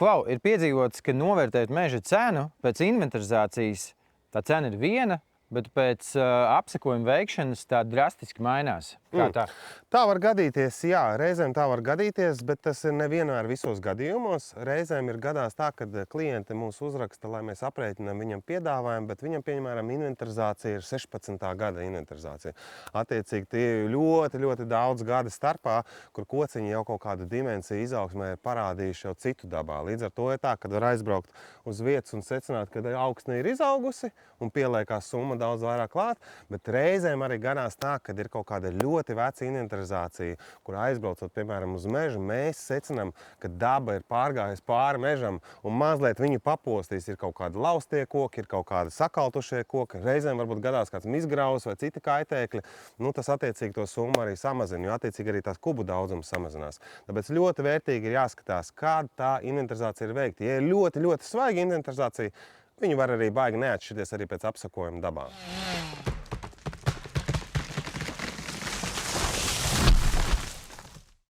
Klau, ir piedzīvots, ka novērtēt meža cenu pēc inventarizācijas, tā cena ir viena, bet pēc apsekojuma veikšanas tā drastiski mainās. Kā tā? Tā var gadīties, jā, reizēm tā var gadīties, bet tas ir nevienmēr visos gadījumos. Reizēm ir gadās tā, kad klienti mums uzraksta, lai mēs aprēķinām viņam piedāvājumu, bet viņam, piemēram, inventarizācija ir 16. gada inventarizācija. Attiecīgi, tie ir ļoti daudz gadu starpā, kur kociņi jau kaut kādu dimensiju izaugsmē ir parādījuši jau citu dabā. Līdz ar to ir tā, kad var aizbraukt uz vietas un secināt, ka augsne ir izaugusi un pieliekās summa daudz vairāk klāt, bet reizēm arī gadās tā, kad ir kaut kāda ļoti veca inventarizācija, kur aizbraucot, piemēram, uz mežu, mēs secinām, ka daba ir pārgājusi pāri mežam un mazliet viņu papostīs. Ir kaut kādi laustie koki, ir kaut kādi sakaltušie koki, reizēm varbūt gadās kāds mizgraus vai citi kaitēkļi. Tas attiecīgi to summu arī samazina, jo attiecīgi arī tās kubu daudzums samazinās. Tāpēc ļoti vērtīgi ir jāskatās, kāda tā inventarizācija ir veikta. Ja ir ļoti svaiga inventarizācija, viņi var arī baigi neatšķirties arī pēc apsakojuma dabā.